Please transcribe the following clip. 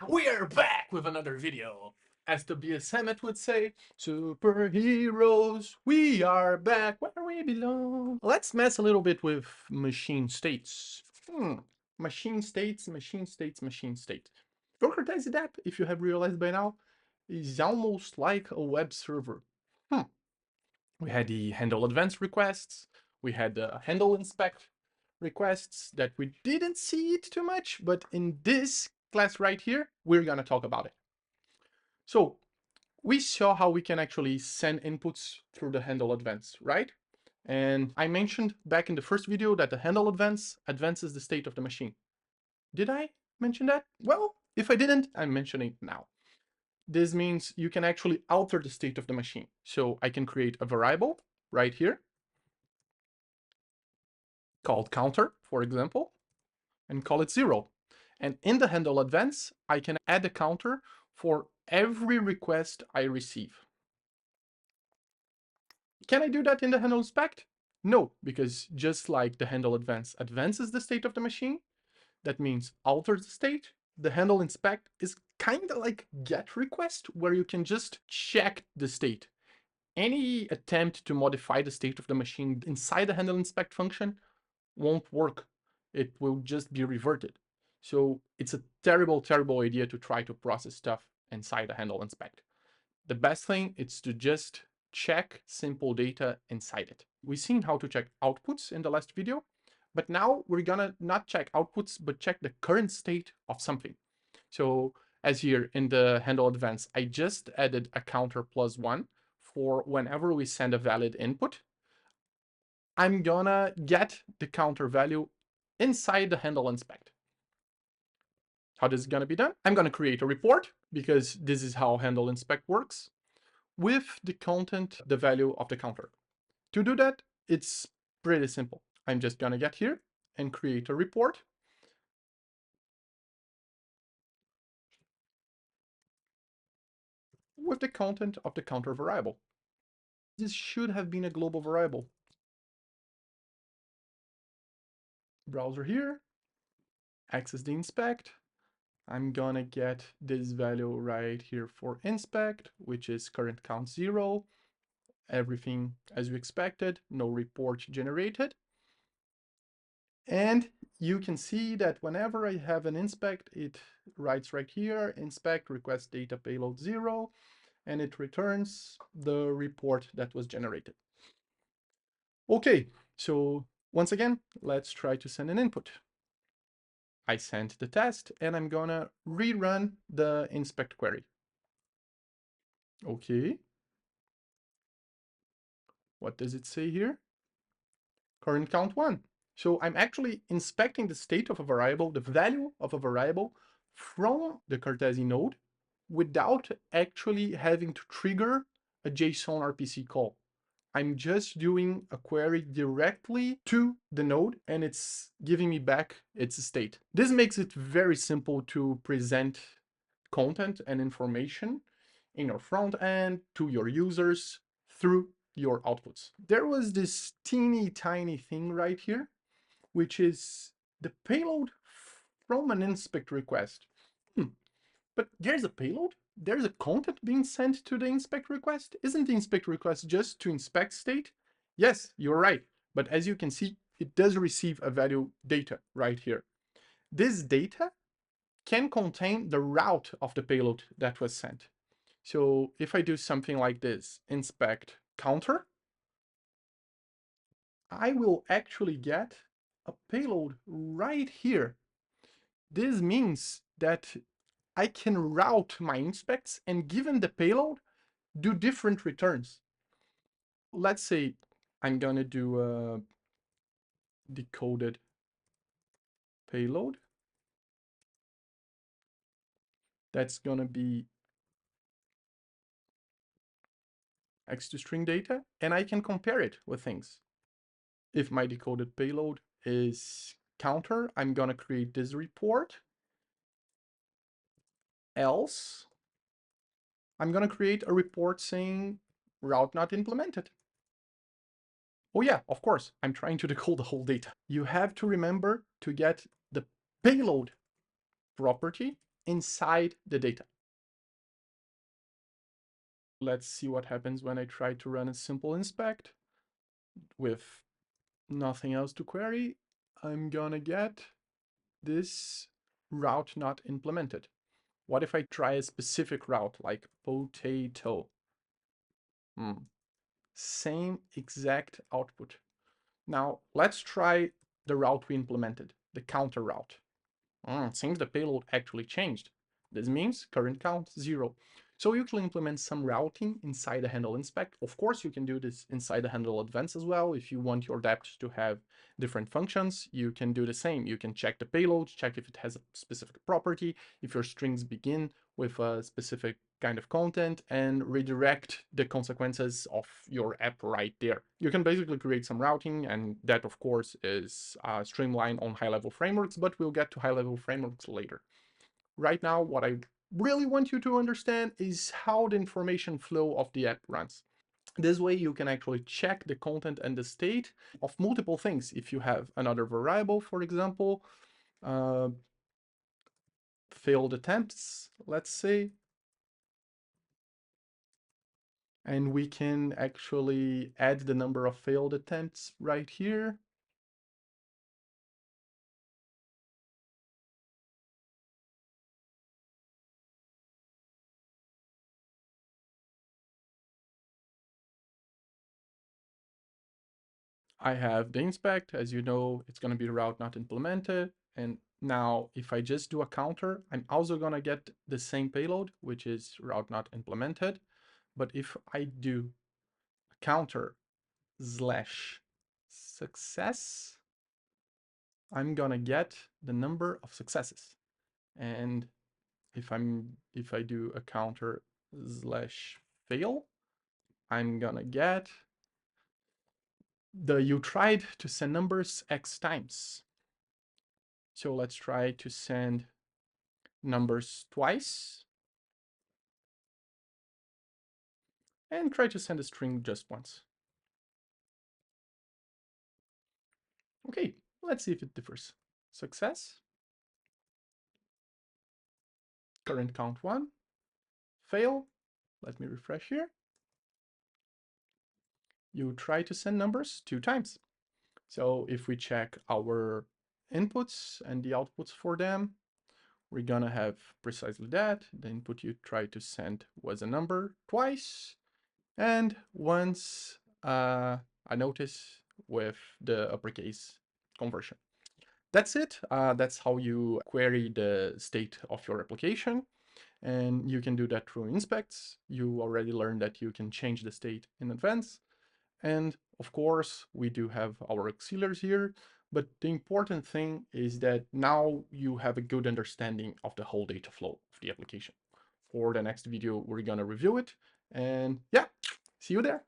We're back with another video. As the BSMet would say, superheroes, we are back where we belong. Let's mess a little bit with machine states. Machine states, machine states, machine state. Your Cartesi dApp, if you have realized by now, is almost like a web server. We had the handle advanced requests, we had the handle inspect requests that we didn't see it too much, but in this class right here, we're gonna talk about it. So we saw how we can actually send inputs through the handle advance, right? And I mentioned back in the first video that the handle advances the state of the machine. Did I mention that? Well, if I didn't, I'm mentioning it now. This means you can actually alter the state of the machine. So I can create a variable right here called counter, for example, and call it 0. And in the handle advance, I can add a counter for every request I receive. Can I do that in the handle inspect? No, because just like the handle advance advances the state of the machine, that means alters the state, the handle inspect is kind of like get request, where you can just check the state. Any attempt to modify the state of the machine inside the handle inspect function won't work. It will just be reverted. So it's a terrible, terrible idea to try to process stuff inside the handle inspect. The best thing is to just check simple data inside it. We've seen how to check outputs in the last video, but now we're gonna not check outputs, but check the current state of something. So as here in the handle advance, I just added a counter +1 for whenever we send a valid input. I'm gonna get the counter value inside the handle inspect. How this is gonna be done? I'm gonna create a report, because this is how handle inspect works, with the content, the value of the counter. To do that, it's pretty simple. I'm just gonna get here and create a report. With the content of the counter variable. This should have been a global variable. Browser here, access the inspect. I'm gonna get this value right here for inspect, which is current count 0. Everything as you expected, no report generated. And you can see that whenever I have an inspect, it writes right here, inspect request data payload 0, and it returns the report that was generated. Okay, so once again, let's try to send an input. I sent the test, and I'm gonna rerun the inspect query. Okay. What does it say here? Current count 1. So I'm actually inspecting the state of a variable, the value of a variable from the Cartesi node without actually having to trigger a JSON RPC call. I'm just doing a query directly to the node, and it's giving me back its state. This makes it very simple to present content and information in your front end to your users through your outputs. There was this teeny tiny thing right here, which is the payload from an inspect request. But there's a payload? There's a content being sent to the inspect request? Isn't the inspect request just to inspect state? Yes, you're right. But as you can see, it does receive a value data right here. This data can contain the route of the payload that was sent. So if I do something like this, inspect counter, I will actually get a payload right here. This means that I can route my inspects, and given the payload, do different returns. Let's say I'm gonna do a decoded payload. That's gonna be X to string data, and I can compare it with things. If my decoded payload is counter, I'm gonna create this report. Else, I'm gonna create a report saying route not implemented. Oh yeah, of course, I'm trying to decode the whole data. You have to remember to get the payload property inside the data. Let's see what happens when I try to run a simple inspect with nothing else to query. I'm gonna get this route not implemented. What if I try a specific route like potato? Same exact output. Now let's try the route we implemented, the counter route. Seems the payload actually changed. This means current count 0. So you can implement some routing inside the handle inspect. Of course, you can do this inside the handle advance as well. If you want your dApps to have different functions, you can do the same. You can check the payload, check if it has a specific property, if your strings begin with a specific kind of content, and redirect the consequences of your app right there. You can basically create some routing, and that of course is streamlined on high-level frameworks, but we'll get to high-level frameworks later. Right now, what I really want you to understand is how the information flow of the app runs. This way you can actually check the content and the state of multiple things. If you have another variable, for example, failed attempts, let's say, and we can actually add the number of failed attempts right here. I have the inspect, as you know, it's going to be route not implemented. And now if I just do a counter, I'm also going to get the same payload, which is route not implemented. But if I do a counter slash success, I'm going to get the number of successes. And if I do a counter slash fail, I'm going to get you tried to send numbers X times. So let's try to send numbers twice and try to send a string just once. Okay, let's see if it differs. Success, current count 1, fail, let me refresh here. You try to send numbers 2 times. So if we check our inputs and the outputs for them, we're gonna have precisely that. The input you try to send was a number twice, and once a notice with the uppercase conversion. That's it. That's how you query the state of your application. And you can do that through inspects. You already learned that you can change the state in advance. And of course, we do have our auxiliaries here. But the important thing is that now you have a good understanding of the whole data flow of the application. For the next video, we're going to review it. And yeah, see you there.